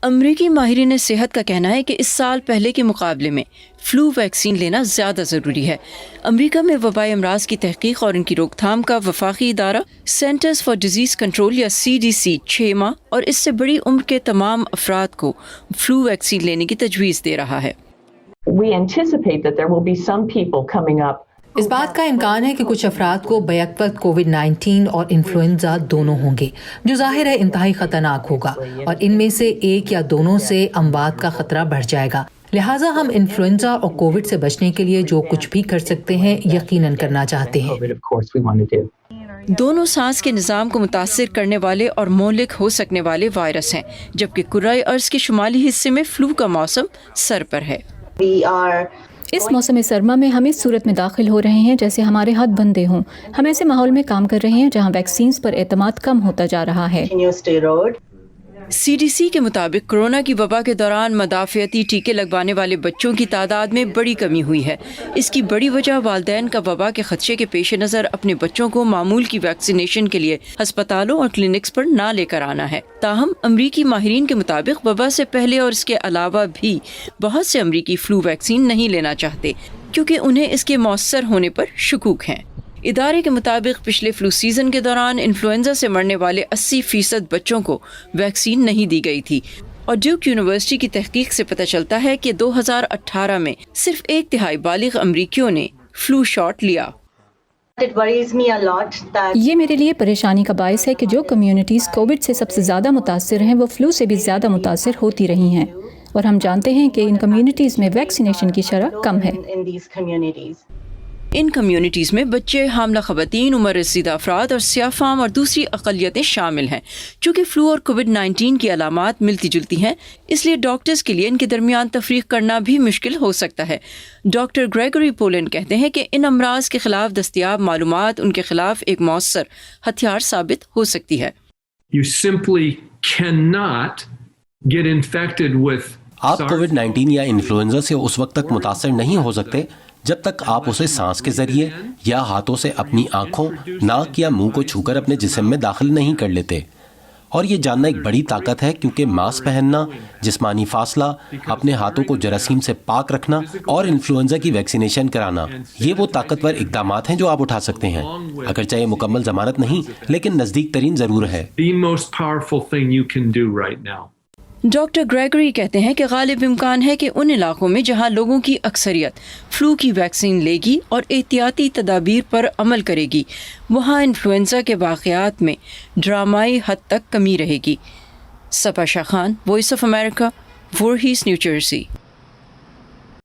امریکی ماہرین صحت کا کہنا ہے کہ اس سال پہلے کے مقابلے میں فلو ویکسین لینا زیادہ ضروری ہے۔ امریکہ میں وبائی امراض کی تحقیق اور ان کی روک تھام کا وفاقی ادارہ سینٹرز فار ڈیزیز کنٹرول یا CDC 6 ماہ اور اس سے بڑی عمر کے تمام افراد کو فلو ویکسین لینے کی تجویز دے رہا ہے۔ We anticipate that there will be some people coming up. اس بات کا امکان ہے کہ کچھ افراد کو بیک وقت کووڈ-19 اور انفلوئنزا دونوں ہوں گے، جو ظاہر ہے انتہائی خطرناک ہوگا، اور ان میں سے ایک یا دونوں سے اموات کا خطرہ بڑھ جائے گا۔ لہٰذا ہم انفلوئنزا اور کووڈ سے بچنے کے لیے جو کچھ بھی کر سکتے ہیں یقیناً کرنا چاہتے ہیں۔ دونوں سانس کے نظام کو متاثر کرنے والے اور مہلک ہو سکنے والے وائرس ہیں، جبکہ کرۂ ارض کے شمالی حصے میں فلو کا موسم سر پر ہے۔ اس موسم سرما میں ہم اس صورت میں داخل ہو رہے ہیں جیسے ہمارے ہاتھ بندھے ہوں۔ ہم ایسے ماحول میں کام کر رہے ہیں جہاں ویکسینز پر اعتماد کم ہوتا جا رہا ہے۔ CDC کے مطابق کورونا کی وبا کے دوران مدافعتی ٹیکے لگوانے والے بچوں کی تعداد میں بڑی کمی ہوئی ہے۔ اس کی بڑی وجہ والدین کا وبا کے خدشے کے پیش نظر اپنے بچوں کو معمول کی ویکسینیشن کے لیے ہسپتالوں اور کلینکس پر نہ لے کر آنا ہے۔ تاہم امریکی ماہرین کے مطابق وبا سے پہلے اور اس کے علاوہ بھی بہت سے امریکی فلو ویکسین نہیں لینا چاہتے کیونکہ انہیں اس کے مؤثر ہونے پر شکوک ہیں۔ ادارے کے مطابق پچھلے فلو سیزن کے دوران انفلوئنزا سے مرنے والے 80% بچوں کو ویکسین نہیں دی گئی تھی، اور ڈیوک یونیورسٹی کی تحقیق سے پتہ چلتا ہے کہ 2018 میں صرف 1/3 بالغ امریکیوں نے فلو شاٹ لیا۔ یہ میرے لیے پریشانی کا باعث ہے کہ جو کمیونٹیز کووڈ سے سب سے زیادہ متاثر ہیں وہ فلو سے بھی زیادہ متاثر ہوتی رہی ہیں، اور ہم جانتے ہیں کہ ان کمیونٹیز میں ویکسینیشن کی شرح کم ہے۔ ان کمیونٹیز میں بچے، حاملہ خواتین، عمر رسیدہ افراد اور سیاہ فام اور دوسری اقلیتیں شامل ہیں۔ چونکہ فلو اور کووڈ-19 کی علامات ملتی جلتی ہیں، اس لیے ڈاکٹرز کے لیے ان کے درمیان تفریق کرنا بھی مشکل ہو سکتا ہے۔ ڈاکٹر گریگوری پولینڈ کہتے ہیں کہ ان امراض کے خلاف دستیاب معلومات ان کے خلاف ایک مؤثر ہتھیار ثابت ہو سکتی ہے۔ آپ کووڈ-19 یا انفلوئنزا سے اس وقت تک متاثر نہیں ہو سکتے جب تک آپ اسے سانس کے ذریعے یا ہاتھوں سے اپنی آنکھوں، ناک یا منہ کو چھو کر اپنے جسم میں داخل نہیں کر لیتے۔ اور یہ جاننا ایک بڑی طاقت ہے کیونکہ ماسک پہننا، جسمانی فاصلہ، اپنے ہاتھوں کو جراثیم سے پاک رکھنا اور انفلوئنزا کی ویکسینیشن کرانا، یہ وہ طاقتور اقدامات ہیں جو آپ اٹھا سکتے ہیں۔ اگرچہ یہ مکمل ضمانت نہیں، لیکن نزدیک ترین ضرور ہے۔ ڈاکٹر گریگوری کہتے ہیں کہ غالب امکان ہے کہ ان علاقوں میں جہاں لوگوں کی اکثریت فلو کی ویکسین لے گی اور احتیاطی تدابیر پر عمل کرے گی، وہاں انفلوئنزا کے واقعات میں ڈرامائی حد تک کمی رہے گی۔ Sipa Shah Khan, voice of America, Voorhees, New Jersey.